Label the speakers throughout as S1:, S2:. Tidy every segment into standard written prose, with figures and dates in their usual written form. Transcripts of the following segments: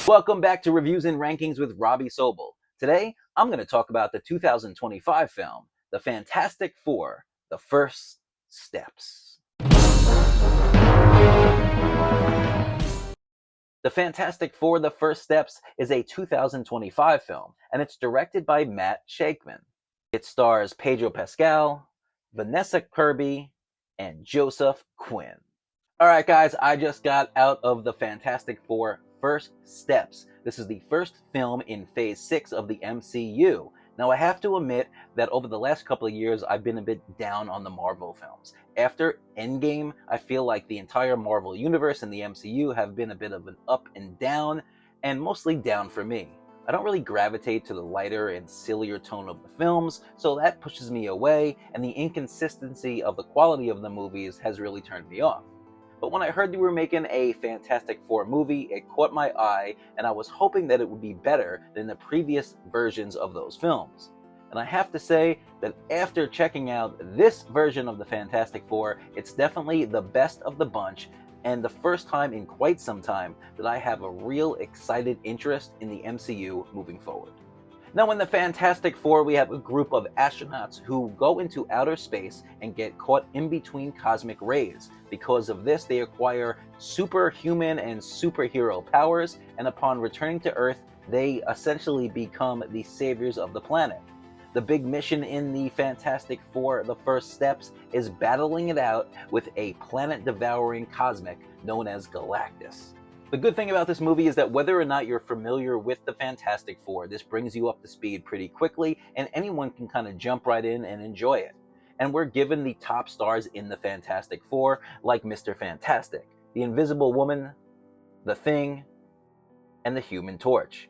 S1: Welcome back to Reviews and Rankings with Robbie Sobel. Today, I'm going to talk about the 2025 film, The Fantastic Four: The First Steps. The Fantastic Four: The First Steps is a 2025 film, and it's directed by Matt Shakman. It stars Pedro Pascal, Vanessa Kirby, and Joseph Quinn. Alright guys, I just got out of the Fantastic Four: First Steps. This is the first film in Phase 6 of the MCU. Now I have to admit that over the last couple of years I've been a bit down on the Marvel films. After Endgame, I feel like the entire Marvel universe and the MCU have been a bit of an up and down, and mostly down for me. I don't really gravitate to the lighter and sillier tone of the films, so that pushes me away, and the inconsistency of the quality of the movies has really turned me off. But when I heard they were making a Fantastic Four movie, it caught my eye, and I was hoping that it would be better than the previous versions of those films. And I have to say that after checking out this version of the Fantastic Four, it's definitely the best of the bunch, and the first time in quite some time that I have a real excited interest in the MCU moving forward. Now in the Fantastic Four, we have a group of astronauts who go into outer space and get caught in between cosmic rays. Because of this, they acquire superhuman and superhero powers, and upon returning to Earth, they essentially become the saviors of the planet. The big mission in the Fantastic Four: The First Steps is battling it out with a planet-devouring cosmic known as Galactus. The good thing about this movie is that whether or not you're familiar with the Fantastic Four, this brings you up to speed pretty quickly, and anyone can kind of jump right in and enjoy it. And we're given the top stars in the Fantastic Four, like Mr. Fantastic, the Invisible Woman, the Thing, and the Human Torch.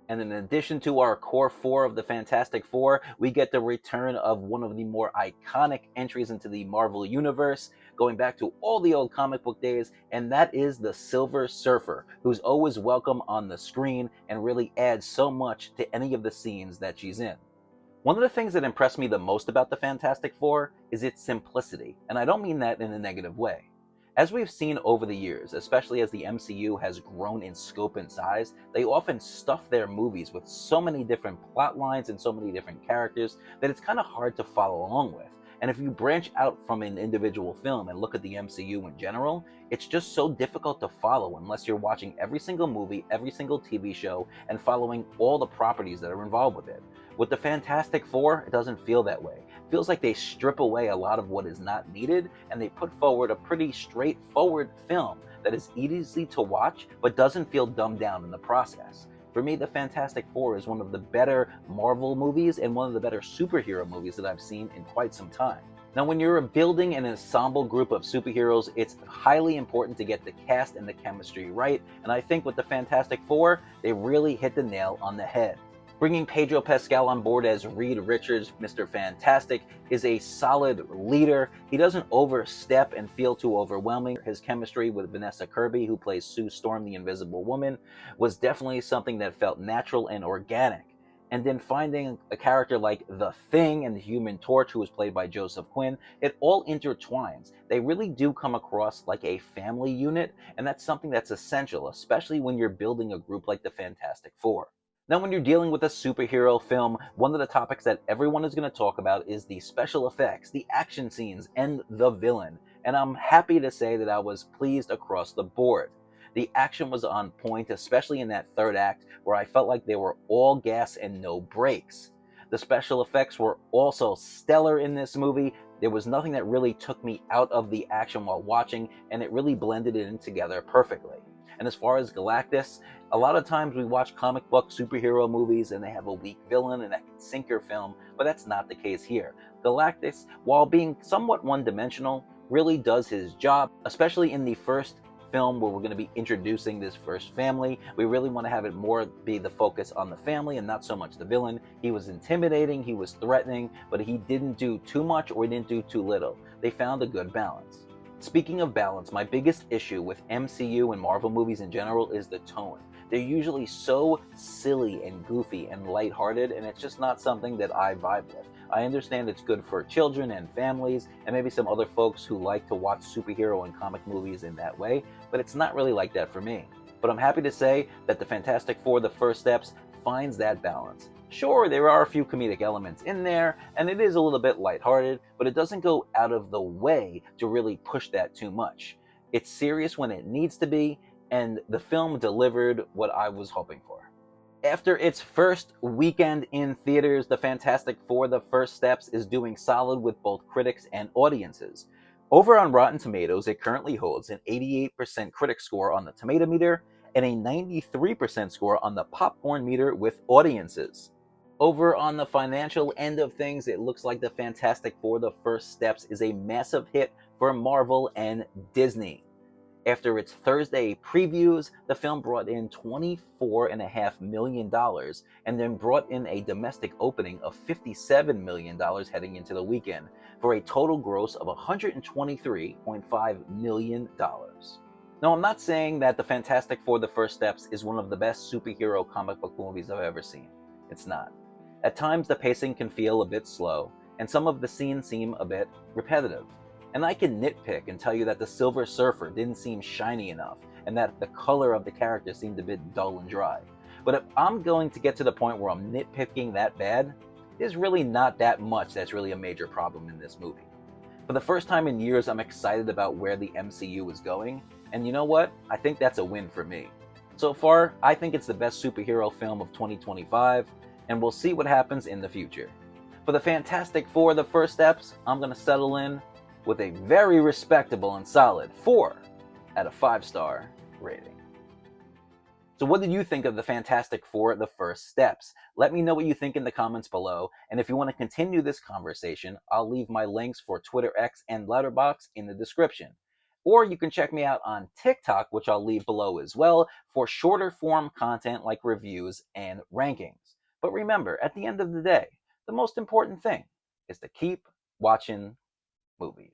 S1: And in addition to our core four of the Fantastic Four, we get the return of one of the more iconic entries into the Marvel Universe, going back to all the old comic book days, and that is the Silver Surfer, who's always welcome on the screen and really adds so much to any of the scenes that she's in. One of the things that impressed me the most about the Fantastic Four is its simplicity, and I don't mean that in a negative way. As we've seen over the years, especially as the MCU has grown in scope and size, they often stuff their movies with so many different plot lines and so many different characters that it's kind of hard to follow along with. And if you branch out from an individual film and look at the MCU in general, it's just so difficult to follow unless you're watching every single movie, every single TV show, and following all the properties that are involved with it. With the Fantastic Four, it doesn't feel that way. It feels like they strip away a lot of what is not needed, and they put forward a pretty straightforward film that is easy to watch, but doesn't feel dumbed down in the process. For me, the Fantastic Four is one of the better Marvel movies and one of the better superhero movies that I've seen in quite some time. Now, when you're building an ensemble group of superheroes, it's highly important to get the cast and the chemistry right, and I think with the Fantastic Four, they really hit the nail on the head. Bringing Pedro Pascal on board as Reed Richards, Mr. Fantastic, is a solid leader. He doesn't overstep and feel too overwhelming. His chemistry with Vanessa Kirby, who plays Sue Storm, the Invisible Woman, was definitely something that felt natural and organic. And then finding a character like The Thing and the Human Torch, who was played by Joseph Quinn, it all intertwines. They really do come across like a family unit, and that's something that's essential, especially when you're building a group like the Fantastic Four. Now, when you're dealing with a superhero film, one of the topics that everyone is going to talk about is the special effects, the action scenes, and the villain. And I'm happy to say that I was pleased across the board. The action was on point, especially in that third act, where I felt like they were all gas and no brakes. The special effects were also stellar in this movie. There was nothing that really took me out of the action while watching, and it really blended it in together perfectly. And as far as Galactus, a lot of times we watch comic book superhero movies and they have a weak villain and that can sink your film, but that's not the case here. Galactus, while being somewhat one-dimensional, really does his job, especially in the first film where we're going to be introducing this first family. We really want to have it more be the focus on the family and not so much the villain. He was intimidating, he was threatening, but he didn't do too much or he didn't do too little. They found a good balance. Speaking of balance, my biggest issue with MCU and Marvel movies in general is the tone. They're usually so silly and goofy and lighthearted, and it's just not something that I vibe with. I understand it's good for children and families, and maybe some other folks who like to watch superhero and comic movies in that way, but it's not really like that for me. But I'm happy to say that the Fantastic Four: The First Steps finds that balance. Sure, there are a few comedic elements in there, and it is a little bit lighthearted, but it doesn't go out of the way to really push that too much. It's serious when it needs to be, and the film delivered what I was hoping for. After its first weekend in theaters, The Fantastic Four: The First Steps is doing solid with both critics and audiences. Over on Rotten Tomatoes, it currently holds an 88% critic score on the Tomato Meter and a 93% score on the Popcorn Meter with audiences. Over on the financial end of things, it looks like The Fantastic Four: The First Steps is a massive hit for Marvel and Disney. After its Thursday previews, the film brought in $24.5 million and then brought in a domestic opening of $57 million heading into the weekend, for a total gross of $123.5 million. Now, I'm not saying that The Fantastic Four: The First Steps is one of the best superhero comic book movies I've ever seen. It's not. At times, the pacing can feel a bit slow, and some of the scenes seem a bit repetitive. And I can nitpick and tell you that the Silver Surfer didn't seem shiny enough, and that the color of the character seemed a bit dull and dry. But if I'm going to get to the point where I'm nitpicking that bad, there's really not that much that's really a major problem in this movie. For the first time in years, I'm excited about where the MCU is going, and you know what? I think that's a win for me. So far, I think it's the best superhero film of 2025, and we'll see what happens in the future. For the Fantastic Four: The First Steps, I'm going to settle in with a very respectable and solid 4 out of 5-star rating. So what did you think of the Fantastic Four: The First Steps? Let me know what you think in the comments below, and if you want to continue this conversation, I'll leave my links for Twitter X and Letterboxd in the description. Or you can check me out on TikTok, which I'll leave below as well, for shorter form content like reviews and rankings. But remember, at the end of the day, the most important thing is to keep watching movies.